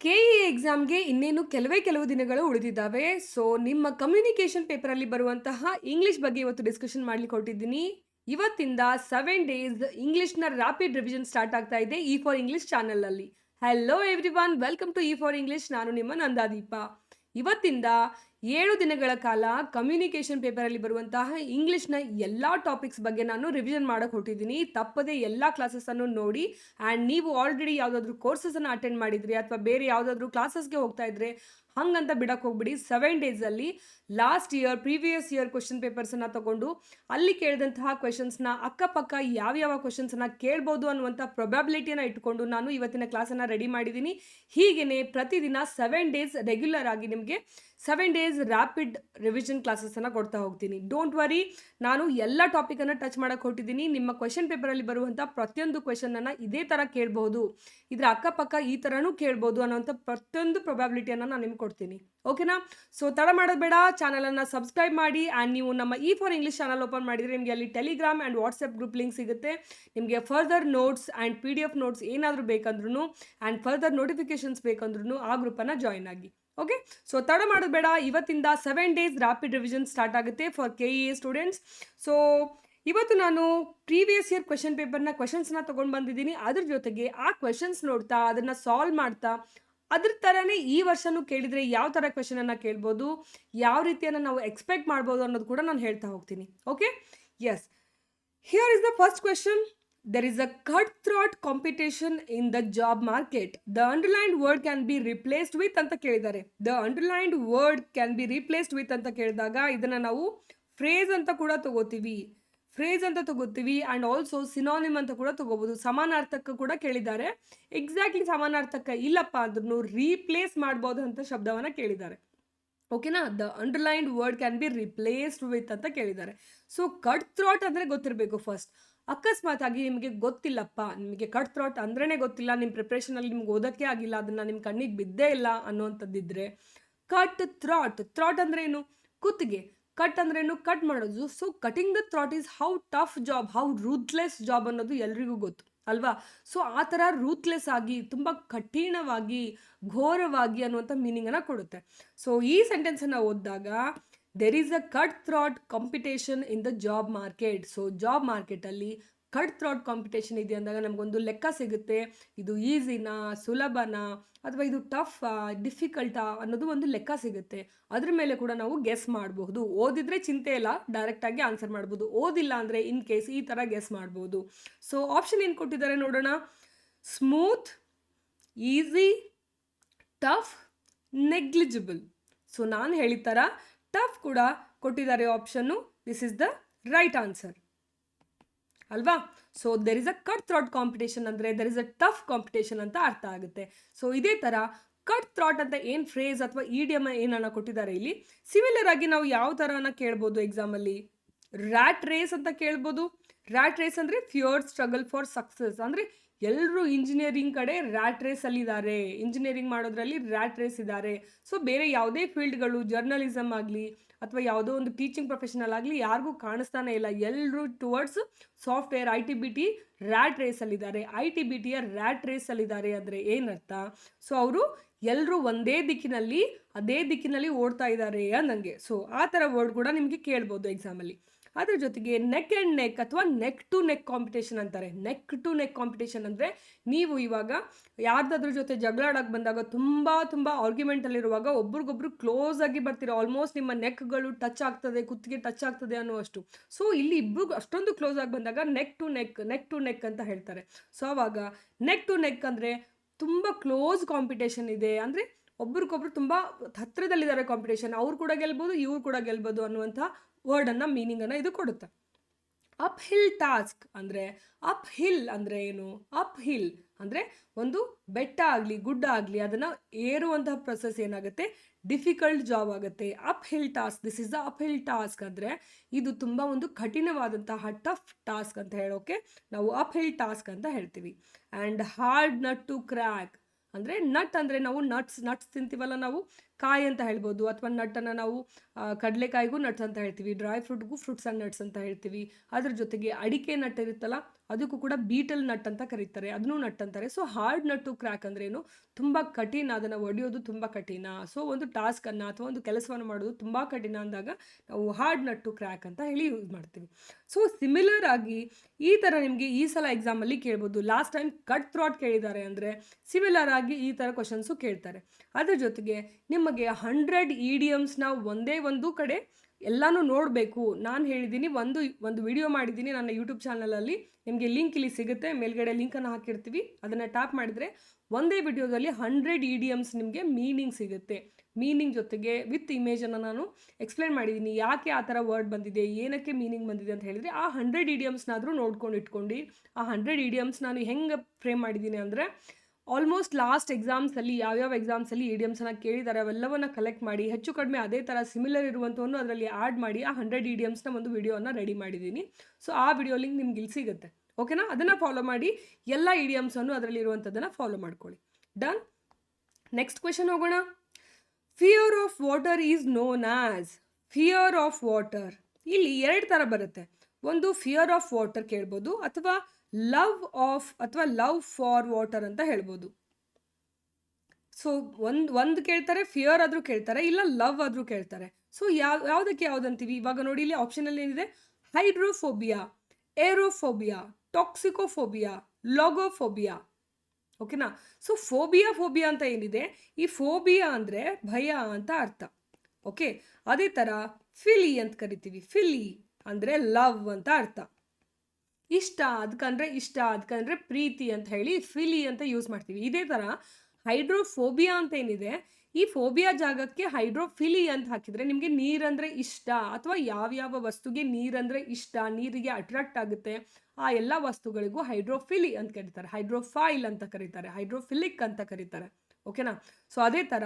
ಕೆಇ ಎಕ್ಸಾಮ್‌ಗೆ ಇನ್ನೇನು ಕೆಲವು ದಿನಗಳು ಉಳಿದಿದ್ದಾವೆ. ಸೊ, ನಿಮ್ಮ ಕಮ್ಯುನಿಕೇಷನ್ ಪೇಪರಲ್ಲಿ ಬರುವಂತಹ ಇಂಗ್ಲಿಷ್ ಬಗ್ಗೆ ಇವತ್ತು ಡಿಸ್ಕಷನ್ ಮಾಡ್ಲಿಕ್ಕೆ ಹೊರಟಿದ್ದೀನಿ. ಇವತ್ತಿಂದ 7 ಡೇಸ್ ಇಂಗ್ಲಿಷ್‌ನ ರ್ಯಾಪಿಡ್ ರಿವಿಷನ್ ಸ್ಟಾರ್ಟ್ ಆಗ್ತಾ ಇದೆ ಇ ಫಾರ್ ಇಂಗ್ಲಿಷ್ ಚಾನಲ್‌ನಲ್ಲಿ. Hello everyone welcome to E for English. ನಾನು ನಿಮ್ಮ ನಂದಾದೀಪ. ಇವತ್ತಿಂದ 7 ದಿನಗಳ ಕಾಲ ಕಮ್ಯುನಿಕೇಷನ್ ಪೇಪರಲ್ಲಿ ಬರುವಂತಹ ಇಂಗ್ಲಿಷ್‌ನ ಎಲ್ಲಾ ಟಾಪಿಕ್ಸ್ ಬಗ್ಗೆ ನಾನು ರಿವಿಷನ್ ಮಾಡಕ್ಕೆ ಹೊರಟಿದ್ದೀನಿ. ತಪ್ಪದೆ ಎಲ್ಲಾ ಕ್ಲಾಸಸನ್ನು ನೋಡಿ ಆ್ಯಂಡ್ ನೀವು ಆಲ್ರೆಡಿ ಯಾವುದಾದ್ರೂ ಕೋರ್ಸಸನ್ನು ಅಟೆಂಡ್ ಮಾಡಿದ್ರಿ ಅಥವಾ ಬೇರೆ ಯಾವುದಾದ್ರೂ ಕ್ಲಾಸಸ್‌ಗೆ ಹೋಗ್ತಾ ಇದ್ರೆ ಹಂಗಂತ ಬಿಡಕ್ಕೆ ಹೋಗ್ಬಿಡಿ. 7 ಡೇಸಲ್ಲಿ last year, previous year question ಪೇಪರ್ಸನ್ನು ತಗೊಂಡು ಅಲ್ಲಿ ಕೇಳಿದಂತಹ ಕ್ವೆಷನ್ಸ್‌ನ ಅಕ್ಕಪಕ್ಕ ಯಾವ್ಯಾವ ಕ್ವೆಷನ್ಸನ್ನು ಕೇಳ್ಬೋದು ಅನ್ನುವಂಥ ಪ್ರೊಬ್ಯಾಬಿಲಿಟಿಯನ್ನು ಇಟ್ಕೊಂಡು ನಾನು ಇವತ್ತಿನ ಕ್ಲಾಸನ್ನು ರೆಡಿ ಮಾಡಿದ್ದೀನಿ. ಹೀಗೇನೆ ಪ್ರತಿದಿನ 7 ಡೇಸ್ ರೆಗ್ಯುಲರ್ ಆಗಿ ನಿಮಗೆ 7 ಡೇಸ್ ರ್ಯಾಪಿಡ್ ರಿವಿಷನ್ ಕ್ಲಾಸಸನ್ನು ಕೊಡ್ತಾ ಹೋಗ್ತೀನಿ. ಡೋಂಟ್ ವರಿ, ನಾನು ಎಲ್ಲ ಟಾಪಿಕನ್ನು ಟಚ್ ಮಾಡಕ್ಕೆ ಹೊರಟಿದ್ದೀನಿ. ನಿಮ್ಮ ಕ್ವೆಶ್ಚನ್ ಪೇಪರಲ್ಲಿ ಬರುವಂಥ ಪ್ರತಿಯೊಂದು ಕ್ವೆಶ್ಚನನ್ನು ಇದೇ ಥರ ಕೇಳ್ಬೋದು, ಇದರ ಅಕ್ಕಪಕ್ಕ ಈ ಥರನೂ ಕೇಳ್ಬೋದು ಅನ್ನೋಂಥ ಪ್ರತಿಯೊಂದು ಪ್ರೊಬ್ಯಾಬಿಲಿಟಿಯನ್ನು ನಾನು ನಿಮ್ಗೆ ಕೊಡ್ತೀನಿ. ಓಕೆನಾ? ಸೊ ತಡ ಮಾಡೋದು ಬೇಡ, ಚಾನಲನ್ನು ಸಬ್ಸ್ಕ್ರೈಬ್ ಮಾಡಿ ಆ್ಯಂಡ್ ನೀವು ನಮ್ಮ E for English channel open ಮಾಡಿದರೆ ನಿಮಗೆ ಅಲ್ಲಿ Telegram and WhatsApp group link ಸಿಗುತ್ತೆ. ನಿಮಗೆ further notes and PDF notes ಏನಾದರೂ ಬೇಕಂದ್ರೂ ಆ್ಯಂಡ್ ಫರ್ದರ್ ನೋಟಿಫಿಕೇಷನ್ಸ್ ಬೇಕಂದ್ರೂ ಆ ಗ್ರೂಪನ್ನು ಜಾಯ್ನ್ ಆಗಿ. ಓಕೆ, ಸೊ ತಡ ಮಾಡೋದು ಬೇಡ. ಇವತ್ತಿಂದ 7 ಡೇಸ್ ರ್ಯಾಪಿಡ್ ರಿವಿಷನ್ ಸ್ಟಾರ್ಟ್ ಆಗುತ್ತೆ ಫಾರ್ KEA ಸ್ಟೂಡೆಂಟ್ಸ್. ಸೊ ಇವತ್ತು ನಾನು ಪ್ರೀವಿಯಸ್ ಇಯರ್ ಕ್ವೆಶ್ಚನ್ ಪೇಪರ್ನ ಕ್ವೆಶನ್ಸ್ನ ತೊಗೊಂಡು ಬಂದಿದ್ದೀನಿ. ಅದ್ರ ಜೊತೆಗೆ ಆ ಕ್ವೆಶನ್ಸ್ ನೋಡ್ತಾ ಅದನ್ನು ಸಾಲ್ವ್ ಮಾಡ್ತಾ ಅದ್ರ ಥರನೇ ಈ ವರ್ಷನೂ ಕೇಳಿದರೆ ಯಾವ ಥರ ಕ್ವೆಶನನ್ನು ಕೇಳ್ಬೋದು, ಯಾವ ರೀತಿಯನ್ನು ನಾವು ಎಕ್ಸ್ಪೆಕ್ಟ್ ಮಾಡ್ಬೋದು ಅನ್ನೋದು ಕೂಡ ನಾನು ಹೇಳ್ತಾ ಹೋಗ್ತೀನಿ. Okay, yes, here is the first question. There is a cutthroat competition in the job market. The underlined word can be replaced with ಅಂತ ಕೇಳಿದ್ದಾರೆ. The underlined word can be replaced with ಅಂತ ಕೇಳಿದಾಗ ಇದನ್ನು ನಾವು ಫ್ರೇಸ್ ಅಂತ ಕೂಡ ತಗೋತೀವಿ. And also synonym ಅಂತ ಕೂಡ ತಗೋಬೋದು. ಸಮಾನಾರ್ಥಕ ಕೂಡ ಕೇಳಿದ್ದಾರೆ. ಎಕ್ಸಾಕ್ಟ್ಲಿ ಸಮಾನಾರ್ಥಕ ಇಲ್ಲಪ್ಪ ಅಂದ್ರೂ ರೀಪ್ಲೇಸ್ ಮಾಡ್ಬೋದು ಅಂತ ಶಬ್ದವನ್ನು ಕೇಳಿದ್ದಾರೆ. ಓಕೆನಾ? The underlined word can be replaced with ಅಂತ ಕೇಳಿದ್ದಾರೆ. ಸೊ ಕಟ್ ಥ್ರಾಟ್ ಅಂದರೆ ಗೊತ್ತಿರಬೇಕು ಫಸ್ಟ್. ಅಕಸ್ಮಾತ್ ಆಗಿ ನಿಮಗೆ ಗೊತ್ತಿಲ್ಲಪ್ಪ, ನಿಮಗೆ ಕಟ್ ಥ್ರಾಟ್ ಅಂದ್ರೇ ಗೊತ್ತಿಲ್ಲ, ನಿಮ್ಮ ಪ್ರಿಪ್ರೇಷನಲ್ಲಿ ನಿಮ್ಗೆ ಓದೋಕ್ಕೆ ಆಗಿಲ್ಲ, ಅದನ್ನು ನಿಮ್ಮ ಕಣ್ಣಿಗೆ ಬಿದ್ದೇ ಇಲ್ಲ ಅನ್ನೋವಂಥದ್ದಿದ್ರೆ ಕಟ್ ಥ್ರಾಟ್ ಅಂದರೆ ಏನು? ಕುತ್ತಿಗೆ. ಕಟ್ ಅಂದ್ರೇನು? ಕಟ್ ಮಾಡೋದು. So cutting the throat is how tough job, how ruthless job ಅನ್ನೋದು ಎಲ್ರಿಗೂ ಗೊತ್ತು ಅಲ್ವಾ? ಸೊ ಆ ಥರ ರೂತ್ಲೆಸ್ ಆಗಿ, ತುಂಬ ಕಠಿಣವಾಗಿ, ಘೋರವಾಗಿ ಅನ್ನುವಂಥ ಮೀನಿಂಗನ್ನು ಕೊಡುತ್ತೆ. ಸೊ ಈ ಸೆಂಟೆನ್ಸನ್ನು ಓದಿದಾಗ there is a cut throat competition in the job market. So job ಮಾರ್ಕೆಟಲ್ಲಿ ಕಟ್ ಥ್ರಾಟ್ ಕಾಂಪಿಟೇಷನ್ ಇದೆ ಅಂದಾಗ ನಮಗೊಂದು ಲೆಕ್ಕ ಸಿಗುತ್ತೆ. ಇದು ಈಸಿನಾ, ಸುಲಭನಾ, ಅಥವಾ ಇದು ಟಫಾ, ಡಿಫಿಕಲ್ಟಾ ಅನ್ನೋದು ಒಂದು ಲೆಕ್ಕ ಸಿಗುತ್ತೆ. ಅದ್ರ ಮೇಲೆ ಕೂಡ ನಾವು ಗೆಸ್ ಮಾಡಬಹುದು. ಓದಿದ್ರೆ ಚಿಂತೆ ಇಲ್ಲ, ಡೈರೆಕ್ಟಾಗಿ ಆನ್ಸರ್ ಮಾಡ್ಬೋದು. ಓದಿಲ್ಲ ಅಂದರೆ ಇನ್ ಕೇಸ್ ಈ ಥರ ಗೆಸ್ ಮಾಡ್ಬೋದು. ಸೊ ಆಪ್ಷನ್ ಏನು ಕೊಟ್ಟಿದ್ದಾರೆ ನೋಡೋಣ. Smooth, easy, tough, negligible. So ನಾನು ಹೇಳಿದ ಥರ ಟಫ್ ಕೂಡ ಕೊಟ್ಟಿದ್ದಾರೆ ಆಪ್ಷನ್ನು. This is the right answer ಅಲ್ವಾ? So there is a cut throat competition ಅಂದರೆ there is a tough competition ಅಂತ ಅರ್ಥ ಆಗುತ್ತೆ. ಸೊ ಇದೇ ಥರ ಕಟ್ ಥ್ರಾಟ್ ಅಂತ ಏನು ಫ್ರೇಸ್ ಅಥವಾ ಇಡಿಯಮ್ ಏನನ್ನ ಕೊಟ್ಟಿದ್ದಾರೆ ಇಲ್ಲಿ, ಸಿಮಿಲರ್ ಆಗಿ ನಾವು ಯಾವ ಥರನ ಕೇಳ್ಬೋದು ಎಕ್ಸಾಮಲ್ಲಿ. ರ್ಯಾಟ್ ರೇಸ್ ಅಂತ ಕೇಳ್ಬೋದು. ರ್ಯಾಟ್ ರೇಸ್ ಅಂದರೆ ಫ್ಯೂರ್ ಸ್ಟ್ರಗಲ್ ಫಾರ್ ಸಕ್ಸಸ್. ಅಂದರೆ ಎಲ್ಲರೂ ಇಂಜಿನಿಯರಿಂಗ್ ಕಡೆ ರ್ಯಾಟ್ ರೇಸಲ್ಲಿದ್ದಾರೆ, ಇಂಜಿನಿಯರಿಂಗ್ ಮಾಡೋದ್ರಲ್ಲಿ ರ್ಯಾಟ್ ರೇಸ್ ಇದ್ದಾರೆ. ಸೊ ಬೇರೆ ಯಾವುದೇ ಫೀಲ್ಡ್ಗಳು, ಜರ್ನಲಿಸಮ್ ಆಗಲಿ ಅಥವಾ ಯಾವುದೋ ಒಂದು ಟೀಚಿಂಗ್ ಪ್ರೊಫೆಷನಲ್ ಆಗಲಿ ಯಾರಿಗೂ ಕಾಣಿಸ್ತಾನೆ ಇಲ್ಲ. ಎಲ್ಲರೂ ಟುವರ್ಡ್ಸ್ ಸಾಫ್ಟ್ವೇರ್, ITBT ರ್ಯಾಟ್ ರೇಸಲ್ಲಿದ್ದಾರೆ. ITBTಯ ರ್ಯಾಟ್ ರೇಸಲ್ಲಿದ್ದಾರೆ ಅಂದರೆ ಏನರ್ಥ? ಸೊ ಅವರು ಎಲ್ಲರೂ ಒಂದೇ ದಿಕ್ಕಿನಲ್ಲಿ, ಅದೇ ದಿಕ್ಕಿನಲ್ಲಿ ಓಡ್ತಾ ಇದ್ದಾರೆ ಅನ್ನಂಗೆ. ಸೊ ಆ ಥರ ವರ್ಡ್ ಕೂಡ ನಿಮಗೆ ಕೇಳ್ಬೋದು ಎಕ್ಸಾಮಲ್ಲಿ. ಅದ್ರ ಜೊತೆಗೆ ನೆಕ್ ಆ್ಯಂಡ್ ನೆಕ್ ಅಥವಾ ನೆಕ್ ಟು ನೆಕ್ ಕಾಂಪಿಟೇಷನ್ ಅಂತಾರೆ. ನೆಕ್ ಟು ನೆಕ್ ಕಾಂಪಿಟೇಷನ್ ಅಂದರೆ ನೀವು ಇವಾಗ ಯಾರ್ದಾದ್ರ ಜೊತೆ ಜಗಳ ಆಡೋಕ್ಕೆ ಬಂದಾಗ ತುಂಬ ಆರ್ಗ್ಯುಮೆಂಟಲ್ಲಿರುವಾಗ ಒಬ್ರಿಗೊಬ್ರು ಕ್ಲೋಸ್ ಆಗಿ ಬರ್ತೀರ. ಆಲ್ಮೋಸ್ಟ್ ನಿಮ್ಮ ನೆಕ್ಗಳು ಟಚ್ ಆಗ್ತದೆ, ಕುತ್ತಿಗೆ ಟಚ್ ಆಗ್ತದೆ ಅನ್ನುವಷ್ಟು. ಸೊ ಇಲ್ಲಿ ಇಬ್ಬರು ಅಷ್ಟೊಂದು ಕ್ಲೋಸ್ ಆಗಿ ಬಂದಾಗ ನೆಕ್ ಟು ನೆಕ್ ಅಂತ ಹೇಳ್ತಾರೆ. ಸೊ ಆವಾಗ ನೆಕ್ ಟು ನೆಕ್ ಅಂದರೆ ತುಂಬ ಕ್ಲೋಸ್ ಕಾಂಪಿಟೇಷನ್ ಇದೆ, ಅಂದರೆ ಒಬ್ರಿಗೊಬ್ರು ತುಂಬ ಹತ್ತಿರದಲ್ಲಿದ್ದಾರೆ ಕಾಂಪಿಟೇಷನ್, ಅವ್ರು ಕೂಡ ಗೆಲ್ಬೋದು, ಇವ್ರು ಕೂಡ ಗೆಲ್ಬೋದು ಅನ್ನುವಂಥ ವರ್ಡನ್ನು, ಮೀನಿಂಗನ್ನು ಇದು ಕೊಡುತ್ತೆ. ಅಪ್ ಹಿಲ್ ಟಾಸ್ಕ್ ಅಂದರೆ, ಅಪ್ ಹಿಲ್ ಅಂದರೆ ಏನು? ಅಪ್ ಹಿಲ್ ಅಂದರೆ ಒಂದು ಬೆಟ್ಟ ಆಗಲಿ ಗುಡ್ಡ ಆಗಲಿ ಅದನ್ನು ಏರುವಂತಹ ಪ್ರೊಸೆಸ್ ಏನಾಗುತ್ತೆ? ಡಿಫಿಕಲ್ಟ್ ಜಾಬ್ ಆಗುತ್ತೆ. Up hill task, this is the up hill task ಅಂದರೆ ಇದು ತುಂಬ ಒಂದು ಕಠಿಣವಾದಂತಹ ಟಫ್ ಟಾಸ್ಕ್ ಅಂತ ಹೇಳೋಕೆ ನಾವು ಅಪ್ ಹಿಲ್ ಟಾಸ್ಕ್ ಅಂತ ಹೇಳ್ತೀವಿ. And hard nut to crack ಅಂದರೆ ನಟ್ ಅಂದರೆ ನಾವು ನಟ್ಸ್ ತಿಂತೀವಲ್ಲ ನಾವು, ಕಾಯಿ ಅಂತ ಹೇಳ್ಬೋದು. ಅಥವಾ ನಟ್ಟನ್ನು ನಾವು ಕಡಲೆಕಾಯಿಗೂ ನಟ್ಸ್ ಅಂತ ಹೇಳ್ತೀವಿ, ಡ್ರೈ ಫ್ರೂಟ್ಗೂ ಫ್ರೂಟ್ಸ್ ಆ್ಯಂಡ್ ನಟ್ಸ್ ಅಂತ ಹೇಳ್ತೀವಿ. ಅದ್ರ ಜೊತೆಗೆ ಅಡಿಕೆ ನಟ್ ಇರುತ್ತಲ್ಲ ಅದಕ್ಕೂ ಕೂಡ ಬೀಟಲ್ ನಟ್ ಅಂತ ಕರೀತಾರೆ, ಅದನ್ನು ನಟ್ ಅಂತಾರೆ. So hard nut to crack ಅಂದ್ರೇನು, ತುಂಬ ಕಠಿಣ, ಅದನ್ನು ಒಡೆಯೋದು ತುಂಬ ಕಠಿಣ. ಸೊ ಒಂದು ಟಾಸ್ಕನ್ನು ಅಥವಾ ಒಂದು ಕೆಲಸವನ್ನು ಮಾಡೋದು ತುಂಬ ಕಠಿಣ ಅಂದಾಗ ನಾವು ಹಾರ್ಡ್ ನಟ್ ಟು ಕ್ರ್ಯಾಕ್ ಅಂತ ಹೇಳಿ ಯೂಸ್ ಮಾಡ್ತೀವಿ. ಸೊ ಸಿಮಿಲರ್ ಆಗಿ ಈ ಥರ ನಿಮಗೆ ಈ ಸಲ ಎಕ್ಸಾಮಲ್ಲಿ ಕೇಳ್ಬೋದು. ಲಾಸ್ಟ್ ಟೈಮ್ ಕಟ್ ಥ್ರಾಟ್ ಕೇಳಿದ್ದಾರೆ ಅಂದರೆ ಸಿಮಿಲರ್ ಆಗಿ ಈ ಥರ ಕ್ವಶನ್ಸು ಕೇಳ್ತಾರೆ. ಅದ್ರ ಜೊತೆಗೆ ನಿಮಗೆ 100 ಇಡಿಯಮ್ಸ್ನ ಒಂದೇ ಒಂದು ಕಡೆ ಎಲ್ಲನೂ ನೋಡಬೇಕು. ನಾನು ಹೇಳಿದ್ದೀನಿ, ಒಂದು ವಿಡಿಯೋ ಮಾಡಿದ್ದೀನಿ ನನ್ನ ಯೂಟ್ಯೂಬ್ ಚಾನಲಲ್ಲಿ, ನಿಮಗೆ ಲಿಂಕ್ ಇಲ್ಲಿ ಸಿಗುತ್ತೆ, ಮೇಲ್ಗಡೆ ಲಿಂಕನ್ನು ಹಾಕಿರ್ತೀವಿ, ಅದನ್ನು ಟ್ಯಾಪ್ ಮಾಡಿದರೆ ಒಂದೇ ವಿಡಿಯೋದಲ್ಲಿ 100 ಇಡಿಯಮ್ಸ್ ನಿಮಗೆ ಮೀನಿಂಗ್ ಸಿಗುತ್ತೆ. ಮೀನಿಂಗ್ ಜೊತೆಗೆ ವಿತ್ ಇಮೇಜನ್ನು ನಾನು ಎಕ್ಸ್ಪ್ಲೇನ್ ಮಾಡಿದ್ದೀನಿ, ಯಾಕೆ ಆ ಥರ ವರ್ಡ್ ಬಂದಿದೆ, ಏನಕ್ಕೆ ಮೀನಿಂಗ್ ಬಂದಿದೆ ಅಂತ ಹೇಳಿದರೆ ಆ 100 ಇಡಿಯಮ್ಸ್ನಾದರೂ ನೋಡ್ಕೊಂಡು ಇಟ್ಕೊಂಡು. ಆ 100 ಇಡಿಯಮ್ಸ್ ನಾನು ಹೆಂಗೆ ಫ್ರೇಮ್ ಮಾಡಿದ್ದೀನಿ ಅಂದರೆ, ಆಲ್ಮೋಸ್ಟ್ ಲಾಸ್ಟ್ ಎಕ್ಸಾಮ್ಸಲ್ಲಿ ಯಾವ್ಯಾವ ಎಕ್ಸಾಮ್ಸಲ್ಲಿ ಇಡಿಯಮ್ಸನ್ನು ಕೇಳಿದ್ದಾರೆ ಅವೆಲ್ಲವನ್ನು ಕಲೆಕ್ಟ್ ಮಾಡಿ ಹೆಚ್ಚು ಕಡಿಮೆ ಅದೇ ಥರ ಸಿಮಿಲರ್ ಇರುವಂಥವನ್ನು ಅದರಲ್ಲಿ ಆ್ಯಡ್ ಮಾಡಿ ಆ 100 ಇಡಿಯಮ್ಸ್ನ ಒಂದು ವಿಡಿಯೋನ ರೆಡಿ ಮಾಡಿದ್ದೀನಿ. ಸೊ ಆ ವಿಡಿಯೋ ಲಿಂಕ್ ನಿಮ್ಗೆ ಇಲ್ಲಿ ಸಿಗುತ್ತೆ, ಓಕೆನಾ? ಅದನ್ನು ಫಾಲೋ ಮಾಡಿ ಎಲ್ಲ ಇಡಿಯಮ್ಸನ್ನು ಅದರಲ್ಲಿ ಇರುವಂಥದ್ದನ್ನು ಫಾಲೋ ಮಾಡ್ಕೊಳ್ಳಿ. ಡನ್. ನೆಕ್ಸ್ಟ್ ಕ್ವೆಶನ್ ಹೋಗೋಣ. Fear of water is known as. Fear of water ಇಲ್ಲಿ 2 ಥರ ಬರುತ್ತೆ. ಒಂದು ಫಿಯರ್ ಆಫ್ ವಾಟರ್ ಕೇಳ್ಬೋದು, ಅಥವಾ ಲವ್ ಆಫ್ ಅಥವಾ ಲವ್ ಫಾರ್ ವಾಟರ್ ಅಂತ ಹೇಳ್ಬೋದು. ಸೊ ಒಂದು ಕೇಳ್ತಾರೆ, ಫಿಯರ್ ಆದರೂ ಕೇಳ್ತಾರೆ, ಇಲ್ಲ ಲವ್ ಆದರೂ ಕೇಳ್ತಾರೆ. ಸೊ ಯಾವುದಕ್ಕೆ ಯಾವುದಂತೀವಿ ಇವಾಗ ನೋಡಿ, ಇಲ್ಲಿ ಆಪ್ಷನಲ್ಲಿ ಏನಿದೆ, ಹೈಡ್ರೋಫೋಬಿಯಾ, ಏರೋಫೋಬಿಯಾ, ಟಾಕ್ಸಿಕೋಫೋಬಿಯಾ, ಲಾಗೋಫೋಬಿಯಾ, ಓಕೆನಾ? ಸೊ ಫೋಬಿಯಾ ಅಂತ ಏನಿದೆ, ಈ ಫೋಬಿಯಾ ಅಂದರೆ ಭಯ ಅಂತ ಅರ್ಥ, ಓಕೆ? ಅದೇ ಥರ ಫಿಲಿ ಅಂತ ಕರಿತೀವಿ, ಫಿಲಿ ಅಂದರೆ ಲವ್ ಅಂತ ಅರ್ಥ. ಇಷ್ಟ ಅದಕ್ಕಂದ್ರೆ ಪ್ರೀತಿ ಅಂತ ಹೇಳಿ ಫಿಲಿ ಅಂತ ಯೂಸ್ ಮಾಡ್ತೀವಿ. ಇದೇ ಥರ ಹೈಡ್ರೋಫೋಬಿಯಾ ಅಂತ ಏನಿದೆ, ಈ ಫೋಬಿಯಾ ಜಾಗಕ್ಕೆ ಹೈಡ್ರೋಫಿಲಿ ಅಂತ ಹಾಕಿದರೆ ನಿಮಗೆ ನೀರಂದರೆ ಇಷ್ಟ, ಅಥವಾ ಯಾವ್ಯಾವ ವಸ್ತುಗೆ ನೀರಂದರೆ ಇಷ್ಟ, ನೀರಿಗೆ ಅಟ್ರಾಕ್ಟ್ ಆಗುತ್ತೆ, ಆ ಎಲ್ಲ ವಸ್ತುಗಳಿಗೂ ಹೈಡ್ರೋಫಿಲಿ ಅಂತ ಕರೀತಾರೆ, ಹೈಡ್ರೋಫೈಲ್ ಅಂತ ಕರೀತಾರೆ, ಹೈಡ್ರೋಫಿಲಿಕ್ ಅಂತ ಕರೀತಾರೆ, ಓಕೆನಾ? ಸೊ ಅದೇ ಥರ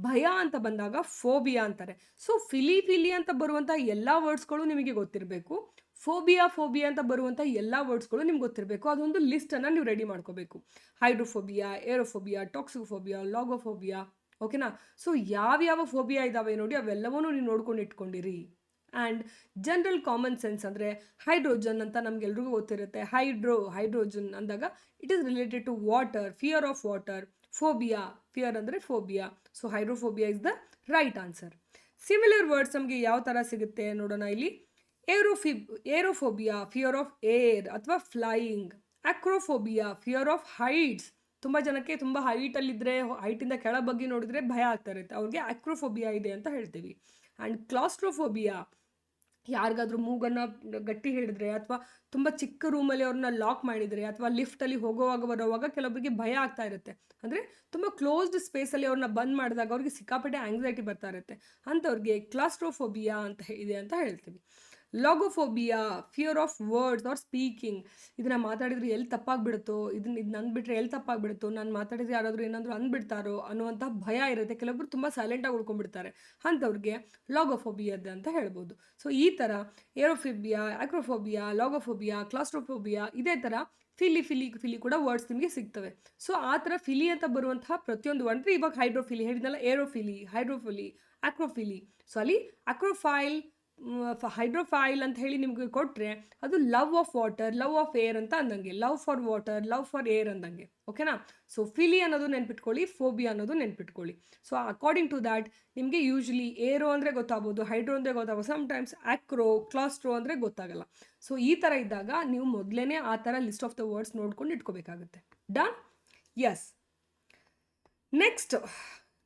ಭಯ ಅಂತ ಬಂದಾಗ ಫೋಬಿಯಾ ಅಂತಾರೆ. ಸೊ ಫಿಲಿ ಅಂತ ಬರುವಂಥ ಎಲ್ಲ ವರ್ಡ್ಸ್ಗಳು ನಿಮಗೆ ಗೊತ್ತಿರಬೇಕು. ಫೋಬಿಯಾ ಅಂತ ಬರುವಂಥ ಎಲ್ಲ ವರ್ಡ್ಸ್ಗಳು ನಿಮ್ಗೆ ಗೊತ್ತಿರಬೇಕು. ಅದೊಂದು ಲಿಸ್ಟನ್ನು ನೀವು ರೆಡಿ ಮಾಡ್ಕೋಬೇಕು. ಹೈಡ್ರೋಫೋಬಿಯಾ, ಏರೋಫೋಬಿಯಾ, ಟಾಕ್ಸಿಕೋಫೋಬಿಯಾ, ಲಾಗೋಫೋಬಿಯಾ, ಓಕೆನಾ? ಸೊ ಯಾವ್ಯಾವ ಫೋಬಿಯಾ ಇದ್ದಾವೆ ನೋಡಿ ಅವೆಲ್ಲವನ್ನೂ ನೀವು ನೋಡ್ಕೊಂಡು ಇಟ್ಕೊಂಡಿರಿ. ಆ್ಯಂಡ್ ಜನರಲ್ ಕಾಮನ್ ಸೆನ್ಸ್ ಅಂದರೆ ಹೈಡ್ರೋಜನ್ ಅಂತ ನಮಗೆಲ್ರಿಗೂ ಗೊತ್ತಿರುತ್ತೆ. ಹೈಡ್ರೋಜನ್ ಅಂದಾಗ it is related to water, fear of water. Phobia, fear ಅಂದರೆ phobia. So hydrophobia is the right answer. Similar words ನಮಗೆ ಯಾವ ಥರ ಸಿಗುತ್ತೆ ನೋಡೋಣ ಇಲ್ಲಿ. ಏರೋಫೋಬಿಯಾ, ಫಿಯರ್ ಆಫ್ ಏರ್ ಅಥವಾ flying. Acrophobia, fear of heights. ತುಂಬ ಜನಕ್ಕೆ ತುಂಬ ಹೈಟಲ್ಲಿದ್ದರೆ, ಹೈಟಿಂದ ಕೆಳ ಬಗ್ಗೆ ನೋಡಿದರೆ ಭಯ ಆಗ್ತಾ ಇರುತ್ತೆ, ಅವ್ರಿಗೆ ಅಕ್ರೋಫೋಬಿಯಾ ಇದೆ ಅಂತ ಹೇಳ್ತೀವಿ. ಆ್ಯಂಡ್ ಕ್ಲಾಸ್ಟ್ರೋಫೋಬಿಯಾ, ಯಾರಿಗಾದ್ರೂ ಮೂಗನ್ನು ಗಟ್ಟಿ ಹಿಡಿದ್ರೆ ಅಥವಾ ತುಂಬ ಚಿಕ್ಕ ರೂಮಲ್ಲಿ ಅವ್ರನ್ನ ಲಾಕ್ ಮಾಡಿದರೆ ಅಥವಾ ಲಿಫ್ಟಲ್ಲಿ ಹೋಗೋವಾಗ ಬರೋವಾಗ ಕೆಲವೊಬ್ಬರಿಗೆ ಭಯ ಆಗ್ತಾ ಇರುತ್ತೆ. ಅಂದರೆ ತುಂಬ ಕ್ಲೋಸ್ಡ್ ಸ್ಪೇಸಲ್ಲಿ ಅವ್ರನ್ನ ಬಂದ್ ಮಾಡಿದಾಗ ಅವ್ರಿಗೆ ಸಿಕ್ಕಾಪಟ್ಟೆ ಆಂಗ್ಸೈಟಿ ಬರ್ತಾ ಇರುತ್ತೆ, ಅಂಥವ್ರಿಗೆ ಕ್ಲಾಸ್ಟ್ರೋಫೋಬಿಯಾ ಅಂತ ಇದೆ ಅಂತ ಹೇಳ್ತೀವಿ. Logophobia, fear of words or speaking. ಇದನ್ನು ಮಾತಾಡಿದ್ರೆ ಎಲ್ಲಿ ತಪ್ಪಾಗ್ಬಿಡುತ್ತೋ, ಇದನ್ನ ಅಂದ್ಬಿಟ್ರೆ ಎಲ್ಲಿ ತಪ್ಪಾಗ್ಬಿಡುತ್ತೋ, ನಾನು ಮಾತಾಡಿದ್ರೆ ಯಾರಾದರೂ ಏನಾದರೂ ಅಂದ್ಬಿಡ್ತಾರೋ ಅನ್ನುವಂಥ ಭಯ ಇರುತ್ತೆ. ಕೆಲವೊಬ್ರು ತುಂಬ ಸೈಲೆಂಟಾಗಿ ಉಳ್ಕೊಂಡ್ಬಿಡ್ತಾರೆ, ಅಂಥವ್ರಿಗೆ ಲಾಗೋಫೋಬಿಯಾ ಅಂತ ಹೇಳ್ಬೋದು. ಸೊ ಈ ಥರ ಏರೋಫೋಬಿಯಾ, ಅಕ್ರೋಫೋಬಿಯಾ, ಲಾಗೋಫೋಬಿಯಾ, ಕ್ಲಾಸ್ಟ್ರೋಫೋಬಿಯಾ, ಇದೇ ಥರ ಫಿಲಿ ಕೂಡ ವರ್ಡ್ಸ್ ನಿಮಗೆ ಸಿಗ್ತವೆ. ಸೊ ಆ ಥರ ಫಿಲಿ ಅಂತ ಬರುವಂತಹ ಪ್ರತಿಯೊಂದು ಅಂದರೆ ಇವಾಗ ಹೈಡ್ರೋಫಿಲಿ ಹೇಳಿದ್ನಲ್ಲ, ಏರೋಫಿಲಿ, ಹೈಡ್ರೋಫಿಲಿ, ಅಕ್ರೋಫಿಲಿ. ಸೊ ಅಲ್ಲಿ ಹೈಡ್ರೋಫೈಲ್ ಅಂತ ಹೇಳಿ ನಿಮಗೆ ಕೊಟ್ಟರೆ ಅದು love of water, love of air ಅಂತ ಅಂದಂಗೆ, love for water, love for air ಅಂದಂಗೆ, ಓಕೆನಾ? ಸೊ ಫಿಲಿ ಅನ್ನೋದು ನೆನ್ಪಿಟ್ಕೊಳ್ಳಿ, ಫೋಬಿಯಾ ಅನ್ನೋದು ನೆನ್ಪಿಟ್ಕೊಳ್ಳಿ. ಸೊ ಅಕಾರ್ಡಿಂಗ್ ಟು ದ್ಯಾಟ್ ನಿಮಗೆ ಯೂಶ್ವಲಿ ಏರೋ ಅಂದರೆ ಗೊತ್ತಾಗ್ಬೋದು, ಹೈಡ್ರೋ ಅಂದರೆ ಗೊತ್ತಾಗ್ಬೋದು, ಸಮ್ಟೈಮ್ಸ್ ಕ್ಲಾಸ್ಟ್ರೋ ಅಂದರೆ ಗೊತ್ತಾಗಲ್ಲ. ಸೊ ಈ ಥರ ಇದ್ದಾಗ ನೀವು ಮೊದಲೇ ಆ ಥರ ಲಿಸ್ಟ್ ಆಫ್ ದ ವರ್ಡ್ಸ್ ನೋಡ್ಕೊಂಡು ಇಟ್ಕೋಬೇಕಾಗುತ್ತೆ. ಡನ್? ಎಸ್. ನೆಕ್ಸ್ಟ್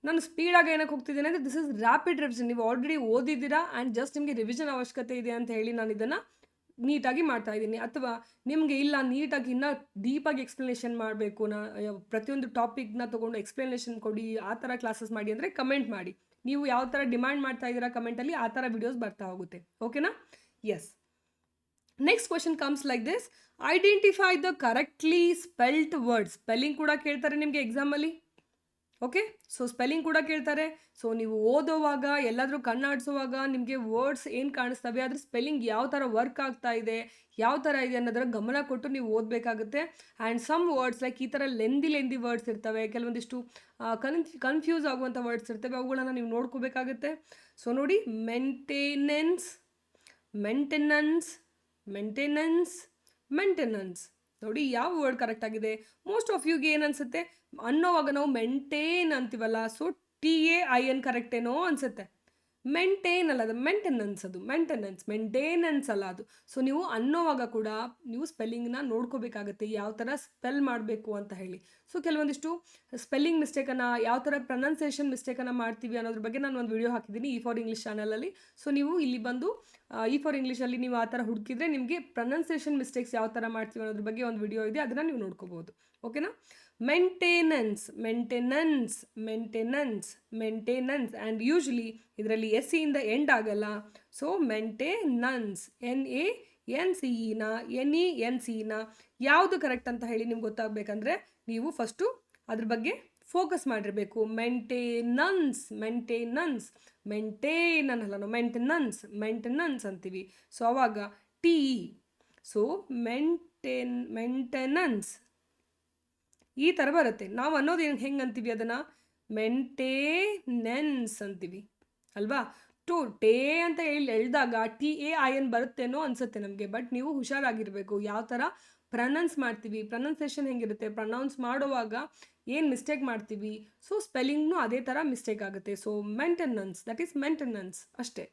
ನಾನು ಸ್ಪೀಡಾಗಿ ಏನಕ್ಕೆ ಹೋಗ್ತಿದ್ದೇನೆ ಅಂದರೆ, ದಿಸ್ ಇಸ್ ರ್ಯಾಪಿಡ್ ರಿವಿಷನ್. ನೀವು ಆಲ್ರೆಡಿ ಓದಿದ್ದೀರಾ ಆ್ಯಂಡ್ ಜಸ್ಟ್ ನಿಮಗೆ ರಿವಿಷನ್ ಅವಶ್ಯಕತೆ ಇದೆ ಅಂತ ಹೇಳಿ ನಾನು ಇದನ್ನು ನೀಟಾಗಿ ಮಾಡ್ತಾ ಇದ್ದೀನಿ. ಅಥವಾ ನಿಮಗೆ ಇಲ್ಲ ನೀಟಾಗಿ ಇನ್ನೂ ಡೀಪಾಗಿ ಎಕ್ಸ್ಪ್ಲನೇಷನ್ ಮಾಡಬೇಕು, ಪ್ರತಿಯೊಂದು ಟಾಪಿಕ್ನ ತೊಗೊಂಡು ಎಕ್ಸ್ಪ್ಲನೇಷನ್ ಕೊಡಿ, ಆ ಥರ ಕ್ಲಾಸಸ್ ಮಾಡಿ ಅಂದರೆ ಕಮೆಂಟ್ ಮಾಡಿ. ನೀವು ಯಾವ ಥರ ಡಿಮ್ಯಾಂಡ್ ಮಾಡ್ತಾ ಇದ್ದೀರಾ ಕಮೆಂಟಲ್ಲಿ, ಆ ಥರ ವಿಡಿಯೋಸ್ ಬರ್ತಾ ಹೋಗುತ್ತೆ, ಓಕೆನಾ? Yes. Next question comes like this. Identify the correctly spelt words. Spelling ಕೂಡ ಕೇಳ್ತಾರೆ ನಿಮಗೆ ಎಕ್ಸಾಮಲ್ಲಿ, ಓಕೆ? ಸೊ ಸ್ಪೆಲ್ಲಿಂಗ್ ಕೂಡ ಕೇಳ್ತಾರೆ. ಸೊ ನೀವು ಓದೋವಾಗ ಎಲ್ಲಾದರೂ ಕಣ್ಣಾಡಿಸುವಾಗ ನಿಮಗೆ ವರ್ಡ್ಸ್ ಏನು ಕಾಣಿಸ್ತವೆ, ಅದ್ರ ಸ್ಪೆಲ್ಲಿಂಗ್ ಯಾವ ಥರ ವರ್ಕ್ ಆಗ್ತಾ ಇದೆ, ಯಾವ ಥರ ಇದೆ ಅನ್ನೋದರ ಗಮನ ಕೊಟ್ಟು ನೀವು ಓದಬೇಕಾಗುತ್ತೆ. ಆ್ಯಂಡ್ ಸಮ್ ವರ್ಡ್ಸ್ ಲೈಕ್ ಈ ಥರ ಲೆಂದಿ ವರ್ಡ್ಸ್ ಇರ್ತವೆ, ಕೆಲವೊಂದಿಷ್ಟು ಕನ್ಫ್ಯೂಸ್ ಆಗುವಂಥ ವರ್ಡ್ಸ್ ಇರ್ತವೆ, ಅವುಗಳನ್ನು ನೀವು ನೋಡ್ಕೋಬೇಕಾಗುತ್ತೆ. ಸೊ ನೋಡಿ, ಮೇಂಟೆನೆನ್ಸ್, ನೋಡಿ ಯಾವ ವರ್ಡ್ ಕರೆಕ್ಟ್ ಆಗಿದೆ. ಮೋಸ್ಟ್ ಆಫ್ ಯುಗೆ ಏನು ಅನ್ಸುತ್ತೆ, ಅನ್ನೋವಾಗ ನಾವು ಮೇಂಟೈನ್ ಅಂತೀವಲ್ಲ, ಸೊ TAIN ಕರೆಕ್ಟ್ ಏನೋ ಅನ್ಸುತ್ತೆ. ಮೇಂಟೈನ್ ಅಲ್ಲ, ಅದು ಮೇಂಟೆನೆನ್ಸ್, ಅದು ಮೇಂಟೆನೆನ್ಸ್ ಅಲ್ಲ ಅದು. ಸೊ ನೀವು ಅನ್ನೋವಾಗ ಕೂಡ ನೀವು ಸ್ಪೆಲ್ಲಿಂಗ್ನ ನೋಡ್ಕೋಬೇಕಾಗತ್ತೆ, ಯಾವ ಥರ ಸ್ಪೆಲ್ ಮಾಡಬೇಕು ಅಂತ ಹೇಳಿ. ಸೊ ಕೆಲವೊಂದಿಷ್ಟು ಸ್ಪೆಲ್ಲಿಂಗ್ ಮಿಸ್ಟೇಕನ್ನು, ಯಾವ ಥರ ಪ್ರೊನೌನ್ಸಿಯೇಷನ್ ಮಿಸ್ಟೇಕನ್ನು ಮಾಡ್ತೀವಿ ಅನ್ನೋದ್ರ ಬಗ್ಗೆ ನಾನು ಒಂದು ವಿಡಿಯೋ ಹಾಕಿದ್ದೀನಿ E4English ಚಾನಲಲ್ಲಿ. ಸೊ ನೀವು ಇಲ್ಲಿ ಬಂದು E4Englishಲ್ಲಿ ನೀವು ಆ ಥರ ಹುಡುಕಿದ್ರೆ ನಿಮಗೆ ಪ್ರೊನೌನ್ಸಿಯೇಷನ್ ಮಿಸ್ಟೇಕ್ಸ್ ಯಾವ ಥರ ಮಾಡ್ತೀವಿ ಅನ್ನೋದ್ರ ಬಗ್ಗೆ ಒಂದು ವಿಡಿಯೋ ಇದೆ, ಅದನ್ನು ನೀವು ನೋಡ್ಕೋಬೋದು. ಓಕೆನಾ. ಮೇಂಟೆನೆನ್ಸ್ ಆ್ಯಂಡ್ ಯೂಶ್ವಲಿ ಇದರಲ್ಲಿ ಇಂದ ಎಂಡ್ ಆಗಲ್ಲ. ಸೊ ಮೇಂಟೆನೆನ್ಸ್ NANCEನ NENCನ ಯಾವುದು ಕರೆಕ್ಟ್ ಅಂತ ಹೇಳಿ ನಿಮ್ಗೆ ಗೊತ್ತಾಗಬೇಕಂದ್ರೆ ನೀವು ಫಸ್ಟು ಅದ್ರ ಬಗ್ಗೆ ಫೋಕಸ್ ಮಾಡಿರಬೇಕು. ಮೇಂಟೆನೆನ್ಸ್ ಅಂತೀವಿ. ಸೊ ಅವಾಗ TE. ಸೊ ಮೇಂಟೆನೆನ್ಸ್ ಈ ಥರ ಬರುತ್ತೆ. ನಾವು ಅನ್ನೋದು ಹೆಂಗೆ ಅಂತೀವಿ, ಅದನ್ನು ಮೇಂಟೆನೆನ್ಸ್ ಅಂತೀವಿ ಅಲ್ವಾ. ಟೇ ಅಂತ ಎಳ್ದಾಗ TAIN ಬರುತ್ತೇನೋ ಅನಿಸುತ್ತೆ ನಮಗೆ. ಬಟ್ ನೀವು ಹುಷಾರಾಗಿರಬೇಕು ಯಾವ ಥರ ಪ್ರೊನೌನ್ಸ್ ಮಾಡ್ತೀವಿ, ಪ್ರೊನೌನ್ಸಿಯೇಷನ್ ಹೆಂಗಿರುತ್ತೆ, ಪ್ರೊನೌನ್ಸ್ ಮಾಡುವಾಗ ಏನು ಮಿಸ್ಟೇಕ್ ಮಾಡ್ತೀವಿ, ಸೊ ಸ್ಪೆಲ್ಲಿಂಗ್ನು ಅದೇ ಥರ ಮಿಸ್ಟೇಕ್ ಆಗುತ್ತೆ. So maintenance, that is maintenance ಅಷ್ಟೇ.